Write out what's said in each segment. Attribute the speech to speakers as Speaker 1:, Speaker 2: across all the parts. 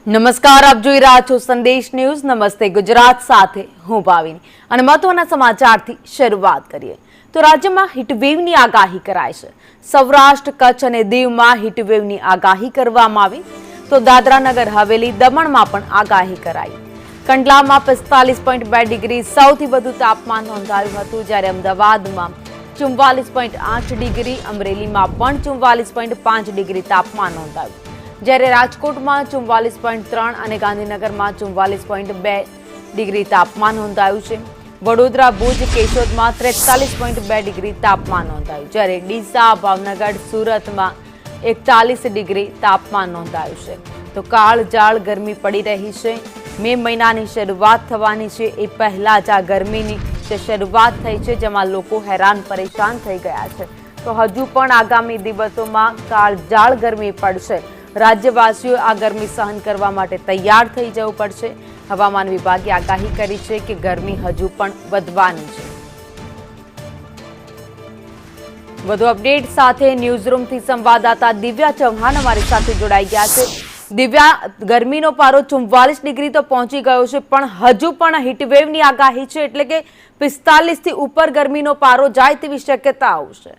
Speaker 1: નમસ્કાર, આપ જોઈ રહ્યા છો સંદેશ ન્યૂઝ. નમસ્તે ગુજરાત સાથે હું ભાવિની અને મહત્વના સમાચારથી શરૂઆત કરીએ તો રાજ્યમાં હીટવેવની આગાહી કરાઈ છે. સૌરાષ્ટ્ર, કચ્છ અને દીવમાં હીટવેવની આગાહી કરવામાં આવી તો દાદરા નગર હવેલી, દમણમાં પણ આગાહી કરાઈ. કંડલામાં 45.2 ડિગ્રી સૌથી વધુ તાપમાન નોંધાયું હતું, જ્યારે અમદાવાદમાં 44.8 ડિગ્રી, અમરેલીમાં પણ 44.5 ડિગ્રી તાપમાન નોંધાયું, જ્યારે રાજકોટમાં 44.3 અને ગાંધીનગરમાં 44.2 ડિગ્રી તાપમાન નોંધાયું છે. વડોદરા, ભુજ, કેશોદમાં 43.2 ડિગ્રી તાપમાન નોંધાયું, જ્યારે ડીસા, ભાવનગર, સુરતમાં 41 ડિગ્રી તાપમાન નોંધાયું છે. તો કાળઝાળ ગરમી પડી રહી છે. મે મહિનાની શરૂઆત થવાની છે એ પહેલા જ આ ગરમીની જે શરૂઆત થઈ છે, જેમાં લોકો હેરાન પરેશાન થઈ ગયા છે. તો હજુ પણ આગામી દિવસોમાં કાળઝાળ ગરમી પડશે. રાજ્યવાસીઓ આ ગરમી સહન કરવા માટે તૈયાર થઈ જવું પડશે. હવામાન વિભાગે આગાહી કરી છે કે ગરમી હજુ પણ વધવાની છે. વધુ અપડેટ સાથે ન્યૂઝરૂમથી સંવાદદાતા દિવ્યા ચૌહાણ અમારી સાથે જોડાઈ ગયા છે. દિવ્યા, ગરમીનો પારો 44 ડિગ્રી તો પહોંચી ગયો છે, પણ હજુ પણ હીટવેવની આગાહી છે, એટલે કે 45 થી ઉપર ગરમીનો પારો જાય તેવી શક્યતાઓ છે.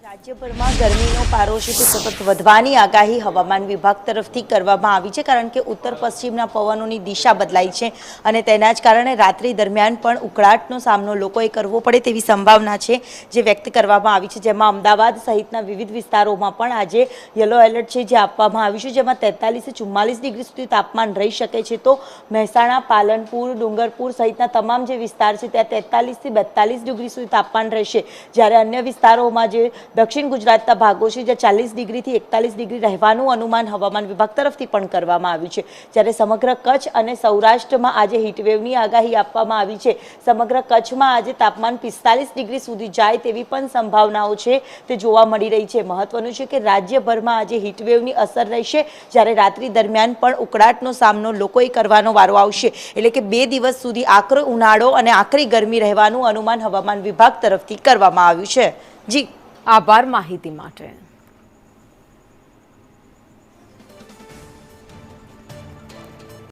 Speaker 2: રાજ્યભરમાં ગરમીનો પારો છે તે સતત વધવાની આગાહી હવામાન વિભાગ તરફથી કરવામાં આવી છે, કારણ કે ઉત્તર પશ્ચિમના પવનોની દિશા બદલાઈ છે અને તેના જ કારણે રાત્રિ દરમિયાન પણ ઉકળાટનો સામનો લોકોએ કરવો પડે તેવી સંભાવના છે જે વ્યક્ત કરવામાં આવી છે. જેમાં અમદાવાદ સહિતના વિવિધ વિસ્તારોમાં પણ આજે યલો એલર્ટ છે જે આપવામાં આવ્યું છે, જેમાં 43 થી 44 ડિગ્રી સુધી તાપમાન રહી શકે છે. તો મહેસાણા, પાલનપુર, ડુંગરપુર સહિતના તમામ જે વિસ્તાર છે ત્યાં 43 થી 42 ડિગ્રી સુધી તાપમાન રહેશે, જ્યારે અન્ય વિસ્તારોમાં જે દક્ષિણ ગુજરાતના ભાગો છે જ્યાં 40 ડિગ્રીથી 41 ડિગ્રી રહેવાનું અનુમાન હવામાન વિભાગ તરફથી પણ કરવામાં આવ્યું છે. જ્યારે સમગ્ર કચ્છ અને સૌરાષ્ટ્રમાં આજે હીટવેવની આગાહી આપવામાં આવી છે. સમગ્ર કચ્છમાં આજે તાપમાન 45 ડિગ્રી સુધી જાય તેવી પણ સંભાવનાઓ છે તે જોવા મળી રહી છે. મહત્વનું છે કે રાજ્યભરમાં આજે હીટવેવની અસર રહેશે, જ્યારે રાત્રિ દરમિયાન પણ ઉકળાટનો સામનો લોકોએ કરવાનો વારો આવશે. એટલે કે 2 દિવસ સુધી આકરો ઉનાળો અને આકરી ગરમી રહેવાનું અનુમાન હવામાન વિભાગ તરફથી કરવામાં આવ્યું છે. જી,
Speaker 1: આભાર માહિતી માટે.